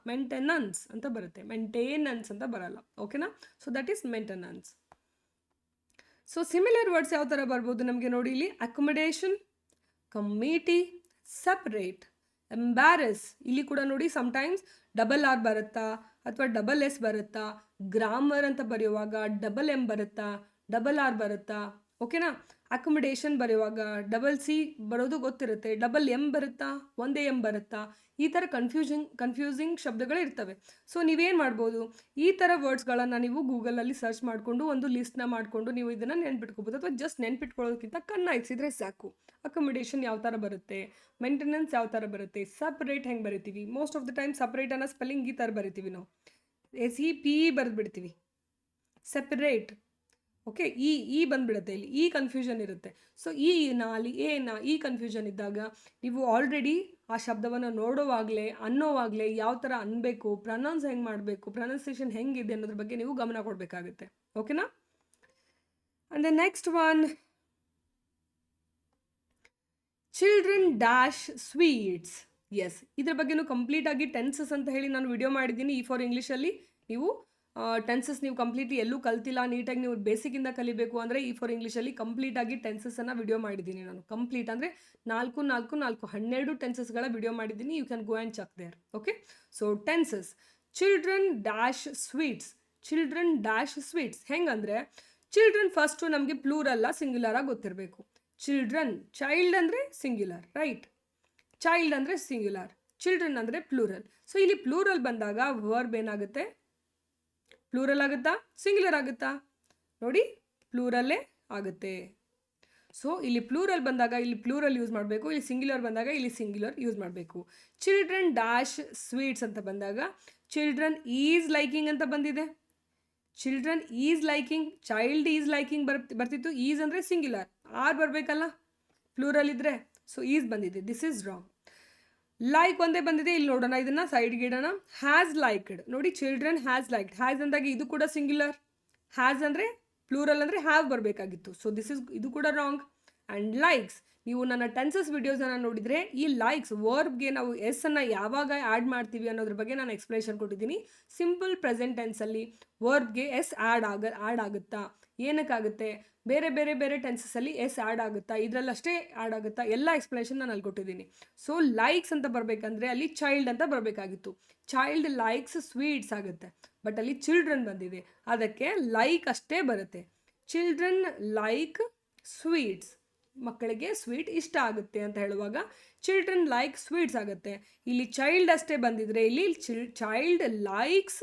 ಮೇಂಟೆನೆನ್ಸ್ ಅಂತ ಬರುತ್ತೆ, ಮೇಂಟೆನೆನ್ಸ್ ಅಂತ ಬರಲ್ಲ. ಓಕೆನಾ. So that is maintenance. So similar words ಯಾವ ಥರ ಬರ್ಬೋದು ನಮಗೆ ನೋಡಿ ಇಲ್ಲಿ. Accommodation, committee, separate, embarrass. ಇಲ್ಲಿ ಕೂಡ ನೋಡಿ ಸಮ್ಟೈಮ್ಸ್ R ಬರುತ್ತಾ ಅಥವಾ S ಬರುತ್ತಾ. ಗ್ರಾಮರ್ ಅಂತ ಬರೆಯುವಾಗ M ಬರುತ್ತಾ, R ಬರುತ್ತಾ. ಓಕೆನಾ. ಅಕೊಮಡೇಷನ್ ಬರೆಯುವಾಗ C ಬರೋದು ಗೊತ್ತಿರುತ್ತೆ, M ಬರುತ್ತಾ, ಒಂದೇ M ಬರುತ್ತಾ. ಈ ಥರ ಕನ್ಫ್ಯೂಸಿಂಗ್ ಶಬ್ದಗಳು ಇರ್ತವೆ. ಸೊ ನೀವೇನು ಮಾಡ್ಬೋದು, ಈ ಥರ ವರ್ಡ್ಸ್ಗಳನ್ನು ನೀವು ಗೂಗಲಲ್ಲಿ ಸರ್ಚ್ ಮಾಡಿಕೊಂಡು ಒಂದು ಲಿಸ್ಟ್ನ ಮಾಡಿಕೊಂಡು ನೀವು ಇದನ್ನು ನೆನ್ಪಿಟ್ಕೋಬೋದು. ಅಥವಾ ಜಸ್ಟ್ ನೆನ್ಪಿಟ್ಕೊಳ್ಳೋದಕ್ಕಿಂತ ಕಣ್ಣ ಇರಿಸಿದ್ರೆ ಸಾಕು. ಅಕೊಮಡೇಷನ್ ಯಾವ ಥರ ಬರುತ್ತೆ, ಮೇಂಟೆನೆನ್ಸ್ ಯಾವ ಥರ ಬರುತ್ತೆ, ಸಪ್ರೇಟ್ ಹೆಂಗೆ ಬರಿತೀವಿ. Most of the time separate ಅನ್ನೋ ಸ್ಪೆಲ್ಲಿಂಗ್ ಈ ಥರ ಬರಿತೀವಿ ನಾವು, SEPE ಬರೆದ್ಬಿಡ್ತೀವಿ, ಸೆಪರೇಟ್. ಓಕೆ. ಈ ಬಂದುಬಿಡುತ್ತೆ ಇಲ್ಲಿ, ಈ ಕನ್ಫ್ಯೂಷನ್ ಇರುತ್ತೆ. ಸೊ ಅಲ್ಲಿ ಈ ಕನ್ಫ್ಯೂಷನ್ ಇದ್ದಾಗ ನೀವು ಆಲ್ರೆಡಿ ಆ ಶಬ್ದವನ್ನು ನೋಡೋವಾಗಲೇ ಅನ್ನೋವಾಗಲೇ ಯಾವ ಥರ ಅನ್ಬೇಕು, ಪ್ರೊನೌನ್ಸ್ ಹೆಂಗೆ ಮಾಡಬೇಕು, ಪ್ರೊನೌನ್ಸಿಯೇಷನ್ ಹೆಂಗಿದೆ ಅನ್ನೋದ್ರ ಬಗ್ಗೆ ನೀವು ಗಮನ ಕೊಡಬೇಕಾಗುತ್ತೆ. ಓಕೆನಾ. And the next one, children -sweets. Yes, ಇದ್ರ ಬಗ್ಗೆನೂ ಕಂಪ್ಲೀಟಾಗಿ ಟೆನ್ಸಸ್ ಅಂತ ಹೇಳಿ ನಾನು ವಿಡಿಯೋ ಮಾಡಿದ್ದೀನಿ E4Englishಲ್ಲಿ. ನೀವು ಟೆನ್ಸಸ್ ನೀವು ಕಂಪ್ಲೀಟ್ಲಿ ಎಲ್ಲೂ ಕಲ್ತಿಲ್ಲ, ನೀಟಾಗಿ ನೀವು ಬೇಸಿಕ್ಕಿಂದ ಕಲಿಬೇಕು ಅಂದರೆ E4Englishಲ್ಲಿ ಕಂಪ್ಲೀಟಾಗಿ ಟೆನ್ಸಸ್ಸನ್ನು ವಿಡಿಯೋ ಮಾಡಿದ್ದೀನಿ ನಾನು. ಕಂಪ್ಲೀಟ್ ಅಂದರೆ 12 ಟೆನ್ಸಸ್ಗಳ ವಿಡಿಯೋ ಮಾಡಿದ್ದೀನಿ. You can go and check there. Okay. So tenses, children -sweets ಹೆಂಗಂದರೆ, ಚಿಲ್ಡ್ರನ್ ಫಸ್ಟು ನಮಗೆ ಪ್ಲೂರಲ್ಲ ಸಿಂಗ್ಯುಲರಾಗಿ ಗೊತ್ತಿರಬೇಕು. ಚೈಲ್ಡ್ ಅಂದರೆ ಸಿಂಗ್ಯುಲರ್, ರೈಟ್. ಚೈಲ್ಡ್ ಅಂದರೆ ಸಿಂಗ್ಯುಲರ್, ಚಿಲ್ಡ್ರನ್ ಅಂದರೆ ಪ್ಲೂರಲ್. ಸೊ ಇಲ್ಲಿ ಪ್ಲೂರಲ್ ಬಂದಾಗ ವರ್ಬ್ ಏನಾಗುತ್ತೆ, ಪ್ಲೂರಲ್ ಆಗುತ್ತಾ, ಸಿಂಗ್ಯುಲರ್ ಆಗುತ್ತಾ ನೋಡಿ, ಪ್ಲೂರಲ್ಲೇ ಆಗುತ್ತೆ. ಸೊ ಇಲ್ಲಿ ಪ್ಲೂರಲ್ ಬಂದಾಗ ಇಲ್ಲಿ ಪ್ಲೂರಲ್ ಯೂಸ್ ಮಾಡಬೇಕು, ಇಲ್ಲಿ ಸಿಂಗ್ಯುಲರ್ ಬಂದಾಗ ಇಲ್ಲಿ ಸಿಂಗ್ಯುಲರ್ ಯೂಸ್ ಮಾಡಬೇಕು. ಚಿಲ್ಡ್ರನ್ -ಸ್ವೀಟ್ಸ್ ಅಂತ ಬಂದಾಗ ಚಿಲ್ಡ್ರನ್ ಈಸ್ ಲೈಕಿಂಗ್ ಅಂತ ಬಂದಿದೆ. Children is liking, child is liking ಬರ್ತಿತ್ತು. ಈಸ್ ಅಂದರೆ ಸಿಂಗ್ಯುಲರ್, ಬರಬೇಕಲ್ಲ ಪ್ಲೂರಲ್ ಇದ್ದರೆ. ಸೊ ಈಸ್ ಬಂದಿದೆ, ದಿಸ್ ಈಸ್ ರಾಂಗ್. ಲೈಕ್ ಒಂದೇ ಬಂದಿದೆ. ಇಲ್ಲಿ ನೋಡೋಣ, ಇದನ್ನು ಸೈಡ್ಗೆ ಇಡೋಣ. ಹ್ಯಾಸ್ ಲೈಕ್ಡ್ ನೋಡಿ, ಚಿಲ್ಡ್ರನ್ ಹ್ಯಾಸ್ ಲೈಕ್ಡ್. ಹ್ಯಾಸ್ ಅಂದಾಗ ಇದು ಕೂಡ ಸಿಂಗ್ಯುಲರ್, ಹ್ಯಾಸ್ ಅಂದರೆ ಪ್ಲೂರಲ್ ಅಂದರೆ ಹ್ಯಾವ್ ಬರಬೇಕಾಗಿತ್ತು. ಸೊ ಇದು ಕೂಡ ರಾಂಗ್. ಆ್ಯಂಡ್ ಲೈಕ್ಸ್, ನೀವು ನನ್ನ ಟೆನ್ಸಸ್ ವಿಡಿಯೋಸನ್ನು ನೋಡಿದರೆ ಈ ಲೈಕ್ಸ್ ವರ್ಬ್ಗೆ ನಾವು ಅನ್ನು ಯಾವಾಗ ಆ್ಯಡ್ ಮಾಡ್ತೀವಿ ಅನ್ನೋದ್ರ ಬಗ್ಗೆ ನಾನು ಎಕ್ಸ್ಪ್ಲನೇಷನ್ ಕೊಟ್ಟಿದ್ದೀನಿ. ಸಿಂಪಲ್ ಪ್ರೆಸೆಂಟ್ ಟೆನ್ಸಲ್ಲಿ ವರ್ಬ್ಗೆ ಆ್ಯಡ್ ಆಗುತ್ತಾ, ಏನಕ್ಕಾಗುತ್ತೆ, ಬೇರೆ ಟೆನ್ಸಸ್ಸಲ್ಲಿ ಆ್ಯಡ್ ಆಗುತ್ತಾ, ಇದರಲ್ಲಷ್ಟೇ ಆ್ಯಡ್ ಆಗುತ್ತಾ, ಎಲ್ಲ ಎಕ್ಸ್ಪ್ಲನೇಷನ್ ನಾನು ಅಲ್ಲಿ ಕೊಟ್ಟಿದ್ದೀನಿ. ಸೊ ಲೈಕ್ಸ್ ಅಂತ ಬರಬೇಕಂದ್ರೆ ಅಲ್ಲಿ ಚೈಲ್ಡ್ ಅಂತ ಬರಬೇಕಾಗಿತ್ತು. ಚೈಲ್ಡ್ ಲೈಕ್ಸ್ ಸ್ವೀಟ್ಸ್ ಆಗುತ್ತೆ, ಬಟ್ ಅಲ್ಲಿ ಚಿಲ್ಡ್ರನ್ ಬಂದಿದೆ, ಅದಕ್ಕೆ ಲೈಕ್ ಅಷ್ಟೇ ಬರುತ್ತೆ. ಚಿಲ್ಡ್ರನ್ ಲೈಕ್ ಸ್ವೀಟ್ಸ್, ಮಕ್ಕಳಿಗೆ ಸ್ವೀಟ್ ಇಷ್ಟ ಆಗುತ್ತೆ ಅಂತ ಹೇಳುವಾಗ ಚಿಲ್ಡ್ರನ್ ಲೈಕ್ ಸ್ವೀಟ್ಸ್ ಆಗುತ್ತೆ. ಇಲ್ಲಿ ಚೈಲ್ಡ್ ಅಷ್ಟೇ ಬಂದಿದ್ರೆ ಇಲ್ಲಿ ಚೈಲ್ಡ್ ಲೈಕ್ಸ್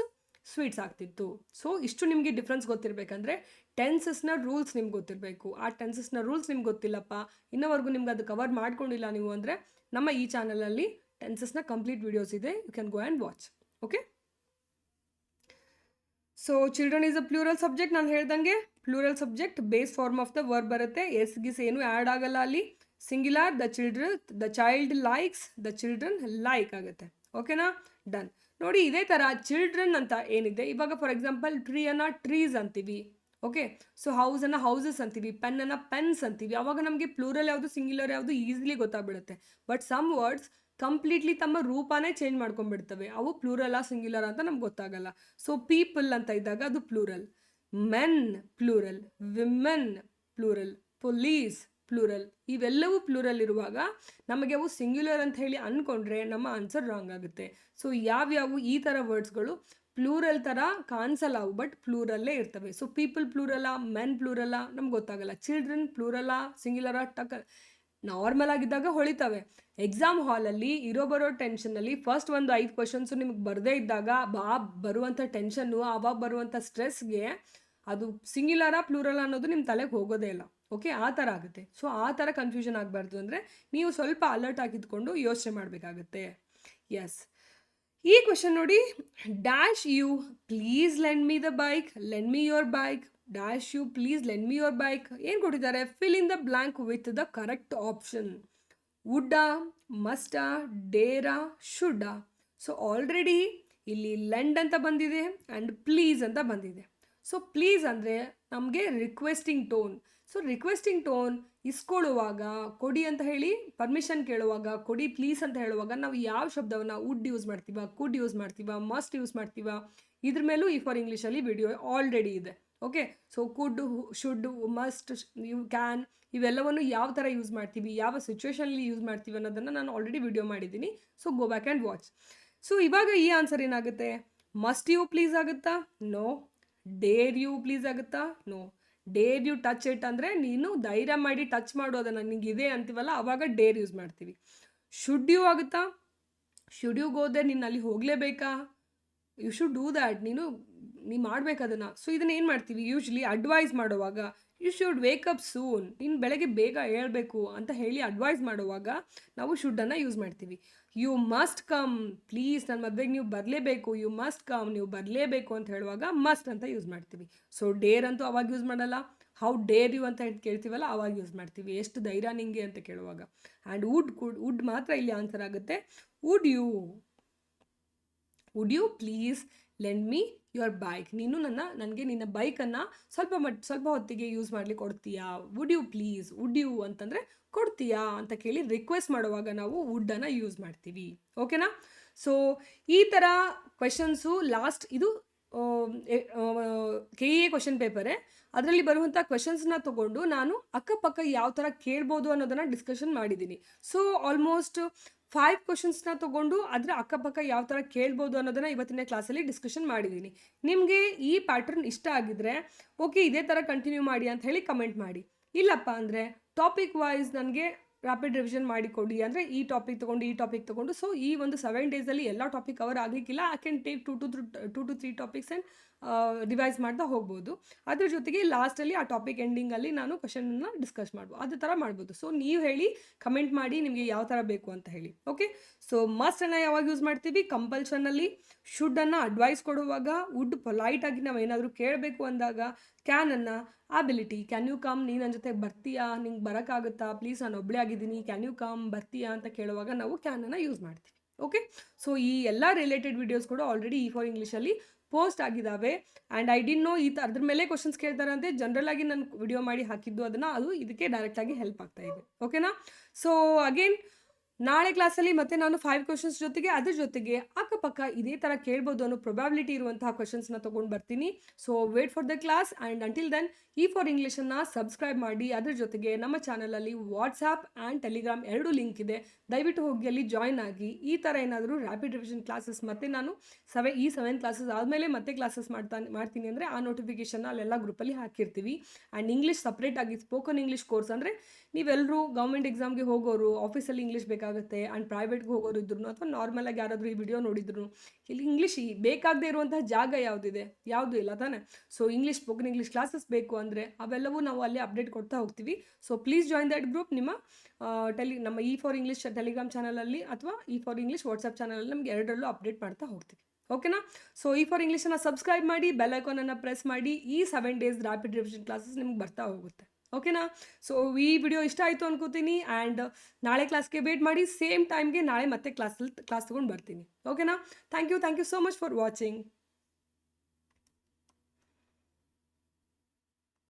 ಸ್ವೀಟ್ಸ್ ಆಗ್ತಿತ್ತು. ಸೊ ಇಷ್ಟು ನಿಮಗೆ ಡಿಫ್ರೆನ್ಸ್ ಗೊತ್ತಿರಬೇಕಂದ್ರೆ ಟೆನ್ಸಸ್ನ ರೂಲ್ಸ್ ನಿಮ್ಗೆ ಗೊತ್ತಿರಬೇಕು. ಆ ಟೆನ್ಸಸ್ನ ರೂಲ್ಸ್ ನಿಮ್ಗೆ ಗೊತ್ತಿಲ್ಲಪ್ಪ, ಇನ್ನೋವರೆಗೂ ನಿಮ್ಗೆ ಅದು ಕವರ್ ಮಾಡ್ಕೊಂಡಿಲ್ಲ ನೀವು ಅಂದರೆ ನಮ್ಮ ಈ ಚಾನಲಲ್ಲಿ ಟೆನ್ಸಸ್ನ ಕಂಪ್ಲೀಟ್ ವಿಡಿಯೋಸ್ ಇದೆ, you can go and watch. Okay. So children is a plural subject. ನಾನು ಹೇಳ್ದಂಗೆ plural subject, base form of the verb ಬರುತ್ತೆ. ಗಿಸ್ ಏನು ಆ್ಯಡ್ ಆಗಲ್ಲ ಅಲ್ಲಿ. Singular, the child likes, the children like ಆಗುತ್ತೆ. ಓಕೆನಾ. ಡನ್. ನೋಡಿ ಇದೇ ಥರ ಚಿಲ್ಡ್ರನ್ ಅಂತ ಏನಿದೆ, ಇವಾಗ ಫಾರ್ ಎಕ್ಸಾಂಪಲ್ ಟ್ರೀಯನ್ನು ಟ್ರೀಸ್ ಅಂತೀವಿ. ಓಕೆ. ಸೊ ಹೌಸನ್ನು ಹೌಸಸ್ ಅಂತೀವಿ, ಪೆನ್ನನ್ನು ಪೆನ್ಸ್ ಅಂತೀವಿ. ಆವಾಗ ನಮಗೆ ಪ್ಲೂರಲ್ ಯಾವುದು ಸಿಂಗ್ಯುಲರ್ ಯಾವುದು ಈಸಿಲಿ ಗೊತ್ತಾಗ್ಬಿಡುತ್ತೆ. ಬಟ್ ಸಮ್ ವರ್ಡ್ಸ್ ಕಂಪ್ಲೀಟ್ಲಿ ತಮ್ಮ ರೂಪನೇ ಚೇಂಜ್ ಮಾಡ್ಕೊಂಡ್ಬಿಡ್ತವೆ. ಅವು ಪ್ಲೂರಲ್ಲ ಸಿಂಗ್ಯುಲರ್ ಅಂತ ನಮ್ಗೆ ಗೊತ್ತಾಗಲ್ಲ. ಸೊ ಪೀಪಲ್ ಅಂತ ಇದ್ದಾಗ ಅದು plural, men plural, women plural, police plural, ಇವೆಲ್ಲವೂ ಪ್ಲೂರಲ್ ಇರುವಾಗ ನಮಗೆ ಅವು ಸಿಂಗ್ಯುಲರ್ ಅಂತ ಹೇಳಿ ಅಂದ್ಕೊಂಡ್ರೆ ನಮ್ಮ ಆನ್ಸರ್ ರಾಂಗ್ ಆಗುತ್ತೆ. ಸೊ ಯಾವ್ಯಾವು ಈ ಥರ ವರ್ಡ್ಸ್ಗಳು ಪ್ಲೂರಲ್ ಥರ ಕಾಣಿಸಲ್ಲ ಅವು, ಬಟ್ ಪ್ಲೂರಲ್ಲೇ ಇರ್ತವೆ. ಸೊ ಪೀಪಲ್ ಪ್ಲೂರಲ್ಲ, ಮೆನ್ ಪ್ಲೂರಲ್ಲ ನಮ್ಗೆ ಗೊತ್ತಾಗಲ್ಲ. ಚಿಲ್ಡ್ರನ್ ಪ್ಲೂರಲ್ಲ ಸಿಂಗ್ಯುಲರ ಟಕ್ ನಾರ್ಮಲ್ ಆಗಿದ್ದಾಗ ಹೊಳಿತವೆ. ಎಕ್ಸಾಮ್ ಹಾಲಲ್ಲಿ ಬರೋ ಟೆನ್ಷನ್ನಲ್ಲಿ ಫಸ್ಟ್ ಒಂದು 5 ಕ್ವಶನ್ಸು ನಿಮ್ಗೆ ಬರದೇ ಇದ್ದಾಗ ಬರುವಂಥ ಟೆನ್ಷನ್ನು, ಆವಾಗ ಬರುವಂಥ ಸ್ಟ್ರೆಸ್ಗೆ ಅದು ಸಿಂಗ್ಯುಲರ ಪ್ಲೂರಲ್ಲ ಅನ್ನೋದು ನಿಮ್ಮ ತಲೆಗೆ ಹೋಗೋದೇ ಇಲ್ಲ. ಓಕೆ, ಆ ಥರ ಆಗುತ್ತೆ. ಸೊ ಆ ಥರ ಕನ್ಫ್ಯೂಷನ್ ಆಗಬಾರ್ದು ಅಂದರೆ ನೀವು ಸ್ವಲ್ಪ ಅಲರ್ಟ್ ಆಗಿದ್ಕೊಂಡು ಯೋಚನೆ ಮಾಡಬೇಕಾಗತ್ತೆ. ಎಸ್, ಈ ಕ್ವೆಶನ್ ನೋಡಿ, dash you please lend me the bike, lend me your bike, dash you please lend me your bike. ಏನು ಕೊಟ್ಟಿದ್ದಾರೆ? Fill in the blank with the correct option. ವುಡ್ಡಾ, ಮಸ್ಟಾ, ಡೇರಾ, ಶುಡ್ಡಾ. ಸೊ ಆಲ್ರೆಡಿ ಇಲ್ಲಿ ಲೆಂಡ್ ಅಂತ ಬಂದಿದೆ ಆ್ಯಂಡ್ ಪ್ಲೀಸ್ ಅಂತ ಬಂದಿದೆ. ಸೊ ಪ್ಲೀಸ್ ಅಂದರೆ ನಮಗೆ requesting tone. So requesting tone ಇಸ್ಕೊಳ್ಳುವಾಗ, ಕೊಡಿ ಅಂತ ಹೇಳಿ ಪರ್ಮಿಷನ್ ಕೇಳುವಾಗ, ಕೊಡಿ ಪ್ಲೀಸ್ ಅಂತ ಹೇಳುವಾಗ ನಾವು ಯಾವ ಶಬ್ದವನ್ನು ವುಡ್ ಯೂಸ್ ಮಾಡ್ತೀವ, ಕುಡ್ ಯೂಸ್ ಮಾಡ್ತೀವ, ಮಸ್ಟ್ ಯೂಸ್ ಮಾಡ್ತೀವ, ಇದ್ರ ಮೇಲೂ ಈ ಫಾರ್ ಇಂಗ್ಲೀಷಲ್ಲಿ ವಿಡಿಯೋ ಆಲ್ರೆಡಿ ಇದೆ. Okay, so could, should, must, you can ಇವೆಲ್ಲವನ್ನು ಯಾವ ಥರ ಯೂಸ್ ಮಾಡ್ತೀವಿ, ಯಾವ ಸಿಚುವೇಶನಲ್ಲಿ ಯೂಸ್ ಮಾಡ್ತೀವಿ ಅನ್ನೋದನ್ನು ನಾನು ಆಲ್ರೆಡಿ ವಿಡಿಯೋ ಮಾಡಿದ್ದೀನಿ. So go back and watch. So ಇವಾಗ ಈ ಆನ್ಸರ್ ಏನಾಗುತ್ತೆ? ಮಸ್ಟ್ ಯು ಪ್ಲೀಸ್ ಆಗುತ್ತಾ? ನೋ. ಡೇರ್ ಯು ಪ್ಲೀಸ್ ಆಗುತ್ತಾ? No. Dare you touch it ಅಂದರೆ ನೀನು ಧೈರ್ಯ ಮಾಡಿ ಟಚ್ ಮಾಡೋದನ್ನು ನಿನಗಿದೆ ಅಂತೀವಲ್ಲ, ಆವಾಗ ಡೇರ್ ಯೂಸ್ ಮಾಡ್ತೀವಿ. ಶುಡ್ ಯು ಆಗುತ್ತಾ? ಶುಡ್ ಯು ಗೋ ದೇರ್, ನೀನು ಅಲ್ಲಿ ಹೋಗಲೇಬೇಕಾ? ಯು ಶುಡ್ ಡೂ ದ್ಯಾಟ್, ನೀನು ಮಾಡಬೇಕು ಅದನ್ನು. ಸೊ ಇದನ್ನು ಏನು ಮಾಡ್ತೀವಿ? ಯೂಶ್ವಲಿ ಅಡ್ವೈಸ್ ಮಾಡುವಾಗ you should wake up soon, ನೀನು ಬೆಳಗ್ಗೆ ಬೇಗ ಹೇಳ್ಬೇಕು ಅಂತ ಹೇಳಿ ಅಡ್ವೈಸ್ ಮಾಡುವಾಗ ನಾವು ಶುಡ್ಡನ್ನು ಯೂಸ್ ಮಾಡ್ತೀವಿ. ಯು ಮಸ್ಟ್ ಕಮ್, ಪ್ಲೀಸ್ ನನ್ನ ಮದುವೆಗೆ ನೀವು ಬರಲೇಬೇಕು, ಯು ಮಸ್ಟ್ ಕಮ್, ನೀವು ಬರಲೇಬೇಕು ಅಂತ ಹೇಳುವಾಗ ಮಸ್ಟ್ ಅಂತ ಯೂಸ್ ಮಾಡ್ತೀವಿ. ಸೊ ಡೇರ್ ಅಂತೂ ಅವಾಗ ಯೂಸ್ ಮಾಡಲ್ಲ. ಹೌ ಡೇರ್ ಯು ಅಂತ ಕೇಳ್ತೀವಲ್ಲ ಅವಾಗ ಯೂಸ್ ಮಾಡ್ತೀವಿ, ಎಷ್ಟು ಧೈರ್ಯ ನಿಂಗೆ ಅಂತ ಕೇಳುವಾಗ. ಆ್ಯಂಡ್ ವುಡ್ ಮಾತ್ರ ಇಲ್ಲಿ ಆನ್ಸರ್ ಆಗುತ್ತೆ. Would you please lend me your bike, ನೀನು ನನಗೆ ನಿನ್ನ ಬೈಕನ್ನು ಸ್ವಲ್ಪ ಹೊತ್ತಿಗೆ ಯೂಸ್ ಮಾಡಲಿಕ್ಕೆ ಕೊಡ್ತೀಯಾ? Would you please, would you ಅಂತಂದರೆ ಕೊಡ್ತೀಯಾ ಅಂತ ಕೇಳಿ ರಿಕ್ವೆಸ್ಟ್ ಮಾಡುವಾಗ ನಾವು ವುಡ್ಡನ್ನು ಯೂಸ್ ಮಾಡ್ತೀವಿ. ಓಕೆನಾ? ಸೊ ಈ ಥರ ಕ್ವೆಶನ್ಸು ಲಾಸ್ಟ್ ಇದು KEA ಕ್ವೆಶನ್ ಪೇಪರೇ. ಅದರಲ್ಲಿ ಬರುವಂಥ ಕ್ವೆಶನ್ಸ್ನ ತೊಗೊಂಡು ನಾನು ಅಕ್ಕಪಕ್ಕ ಯಾವ ಥರ ಕೇಳ್ಬೋದು ಅನ್ನೋದನ್ನು ಡಿಸ್ಕಷನ್ ಮಾಡಿದ್ದೀನಿ. ಸೊ ಆಲ್ಮೋಸ್ಟ್ 5 ಕ್ವೆಶನ್ಸ್ನ ತೊಗೊಂಡು ಅದರ ಅಕ್ಕಪಕ್ಕ ಯಾವ ಥರ ಕೇಳ್ಬೋದು ಅನ್ನೋದನ್ನು ಇವತ್ತಿನ ಕ್ಲಾಸಲ್ಲಿ ಡಿಸ್ಕಷನ್ ಮಾಡಿದ್ದೀನಿ. ನಿಮಗೆ ಈ ಪ್ಯಾಟರ್ನ್ ಇಷ್ಟ ಆಗಿದ್ದರೆ ಓಕೆ ಇದೇ ಥರ ಕಂಟಿನ್ಯೂ ಮಾಡಿ ಅಂತ ಹೇಳಿ ಕಮೆಂಟ್ ಮಾಡಿ. ಇಲ್ಲಪ್ಪ ಅಂದರೆ ಟಾಪಿಕ್ ವೈಸ್ ನನಗೆ ರ್ಯಾಪಿಡ್ ರಿವಿಷನ್ ಮಾಡಿಕೊಡಿ ಅಂದರೆ ಈ ಟಾಪಿಕ್ ತೊಗೊಂಡು ಸೊ ಈ ಒಂದು 7 ಡೇಸಲ್ಲಿ ಎಲ್ಲ ಟಾಪಿಕ್ ಕವರ್ ಆಗಲಿಕ್ಕಿಲ್ಲ. I can take 2 to 3 topics and revise ಮಾಡ್ತಾ ಹೋಗ್ಬೋದು. ಅದ್ರ ಜೊತೆಗೆ ಲಾಸ್ಟಲ್ಲಿ ಆ ಟಾಪಿಕ್ ಎಂಡಿಂಗಲ್ಲಿ ನಾನು ಕ್ವೆಶನನ್ನು ಡಿಸ್ಕಸ್ ಮಾಡ್ಬೋದು, ಅದೇ ಥರ ಮಾಡ್ಬೋದು. ಸೊ ನೀವು ಹೇಳಿ, ಕಮೆಂಟ್ ಮಾಡಿ ನಿಮಗೆ ಯಾವ ಥರ ಬೇಕು ಅಂತ ಹೇಳಿ. ಓಕೆ, ಸೊ ಮಸ್ಟನ್ನು ಯಾವಾಗ ಯೂಸ್ ಮಾಡ್ತೀವಿ? ಕಂಪಲ್ಷನಲ್ಲಿ. ಶುಡ್ಡನ್ನು ಅಡ್ವೈಸ್ ಕೊಡುವಾಗ, ವುಡ್ ಪೊಲೈಟಾಗಿ ನಾವು ಏನಾದರೂ ಕೇಳಬೇಕು ಅಂದಾಗ, ಕ್ಯಾನನ್ನು ಅಬಿಲಿಟಿ, ಕ್ಯಾನ್ ಯು ಕಮ್, ನೀನು ನನ್ನ ಜೊತೆ ಬರ್ತೀಯಾ, ನಿಂಗೆ ಬರೋಕ್ಕಾಗುತ್ತಾ, ಪ್ಲೀಸ್ ನಾನು ಒಬ್ಬಳೇ ಆಗಿದ್ದೀನಿ, ಕ್ಯಾನ್ ಯು ಕಮ್, ಬರ್ತೀಯಾ ಅಂತ ಕೇಳುವಾಗ ನಾವು ಕ್ಯಾನನ್ನು ಯೂಸ್ ಮಾಡ್ತೀವಿ. ಓಕೆ, ಸೊ ಈ ಎಲ್ಲ ರಿಲೇಟೆಡ್ ವಿಡಿಯೋಸ್ ಕೂಡ ಆಲ್ರೆಡಿ ಈ ಫಾರ್ ಇಂಗ್ಲೀಷಲ್ಲಿ ಪೋಸ್ಟ್ ಆಗಿದ್ದಾವೆ. ಆ್ಯಂಡ್ ಐ ಡಿಂಟ್ ನೋ ಅದ್ರ ಮೇಲೆ ಕ್ವಶನ್ಸ್ ಕೇಳ್ತಾರಂತೆ. ಜನರಲಾಗಿ ನಾನು ವಿಡಿಯೋ ಮಾಡಿ ಹಾಕಿದ್ದು ಅದನ್ನು, ಅದು ಇದಕ್ಕೆ ಡೈರೆಕ್ಟಾಗಿ ಹೆಲ್ಪ್ ಆಗ್ತಾ ಇದೆ. ಓಕೆನಾ? ಸೊ ಅಗೇನ್ ನಾಳೆ ಕ್ಲಾಸಲ್ಲಿ ಮತ್ತೆ ನಾನು 5 ಕ್ವೆಶನ್ಸ್ ಜೊತೆಗೆ ಅದ್ರ ಜೊತೆಗೆ ಅಕ್ಕಪಕ್ಕ ಇದೇ ಥರ ಕೇಳ್ಬೋದು ಅನ್ನೋ ಪ್ರೊಬ್ಯಾಬಿಲಿಟಿ ಇರುವಂತಹ ಕ್ವೆಶನ್ಸ್ನ ತೊಗೊಂಡು ಬರ್ತೀನಿ. So wait for the class and until then E for ಇಂಗ್ಲೀಷನ್ನು ಸಬ್ಸ್ಕ್ರೈಬ್ ಮಾಡಿ. ಅದ್ರ ಜೊತೆಗೆ ನಮ್ಮ ಚಾನಲಲ್ಲಿ ವಾಟ್ಸಾಪ್ ಆ್ಯಂಡ್ ಟೆಲಿಗ್ರಾಮ್ 2 ಲಿಂಕ್ ಇದೆ, ದಯವಿಟ್ಟು ಹೋಗಿ ಅಲ್ಲಿ ಜಾಯ್ನ್ ಆಗಿ. ಈ ಥರ ಏನಾದರೂ ರ್ಯಾಪಿಡ್ ರಿವಿಷನ್ ಕ್ಲಾಸಸ್ ಮತ್ತು ನಾನು 7 ಕ್ಲಾಸಸ್ ಆದಮೇಲೆ ಮತ್ತೆ ಕ್ಲಾಸಸ್ ಮಾಡ್ತೀನಿ ಅಂದರೆ ಆ ನೋಟಿಫಿಕೇಷನ್ನ ಅಲ್ಲೆಲ್ಲ ಗ್ರೂಪಲ್ಲಿ ಹಾಕಿರ್ತೀವಿ. ಆ್ಯಂಡ್ ಇಂಗ್ಲೀಷ್ ಸಪ್ರೇಟಾಗಿ ಸ್ಪೋಕನ್ ಇಂಗ್ಲೀಷ್ ಕೋರ್ಸ್ ಅಂದರೆ ನೀವೆಲ್ಲರೂ ಗೌರ್ಮೆಂಟ್ ಎಕ್ಸಾಮ್ಗೆ ಹೋಗೋರು, ಆಫೀಸಲ್ಲಿ ಇಂಗ್ಲೀಷ್ ಬೇಕಾಗುತ್ತೆ, ಆ್ಯಂಡ್ ಪ್ರೈವೇಟ್ಗೆ ಹೋಗೋರು ಇದ್ರು ಅಥವಾ ನಾರ್ಮಲಾಗಿ ಯಾರಾದರೂ ಈ ವಿಡಿಯೋ ನೋಡಿದ್ರು, ಇಲ್ಲಿ ಇಂಗ್ಲೀಷ್ ಬೇಕಾಗದೇ ಇರುವಂತಹ ಜಾಗ ಯಾವುದಿದೆ? ಯಾವುದೂ ಇಲ್ಲ ತಾನೆ. ಸೊ ಸ್ಪೋಕನ್ ಇಂಗ್ಲೀಷ್ ಕ್ಲಾಸಸ್ ಬೇಕು ಅಂದರೆ ಅವೆಲ್ಲವೂ ನಾವು ಅಲ್ಲಿ ಅಪ್ಡೇಟ್ ಕೊಡ್ತಾ ಹೋಗ್ತೀವಿ. So please join that group. ನಮ್ಮ ನಮ್ಮ ಈ ಫಾರ್ ಇಂಗ್ಲೀಷ್ ಟೆಲಿಗ್ರಾಮ್ ಚಾನಲಲ್ಲಿ ಅಥವಾ ಈ ಫಾರ್ ಇಂಗ್ಲೀಷ್ ವಾಟ್ಸಪ್ ಚಾನಲಲ್ಲಿ ನಮ್ಗೆ 2ರಲ್ಲೂ ಅಪ್ಡೇಟ್ ಮಾಡ್ತಾ ಹೋಗ್ತೀವಿ. ಓಕೆನಾ? ಸೊ ಈ ಫಾರ್ ಇಂಗ್ಲೀಷನ್ನು ಸಬ್ಸ್ಕ್ರೈಬ್ ಮಾಡಿ, ಬೆಲ್ ಐಕಾನನ್ನು ಪ್ರೆಸ್ ಮಾಡಿ. ಈ 7 ಡೇಸ್ ರ್ಯಾಪಿಡ್ ರಿವಿಷನ್ ಕ್ಲಾಸಸ್ ನಿಮ್ಗೆ ಬರ್ತಾ ಹೋಗುತ್ತೆ. ಓಕೆನಾ? ಸೊ ಈ ವಿಡಿಯೋ ಇಷ್ಟ ಆಯಿತು ಅನ್ಕೋತೀನಿ. ಆ್ಯಂಡ್ ನಾಳೆ ಕ್ಲಾಸ್ಗೆ ವೇಟ್ ಮಾಡಿ, ಸೇಮ್ ಟೈಮ್ಗೆ ನಾಳೆ ಮತ್ತೆ ಕ್ಲಾಸ್ ತೊಗೊಂಡು ಬರ್ತೀನಿ. ಓಕೆನಾ? Thank you so much for watching.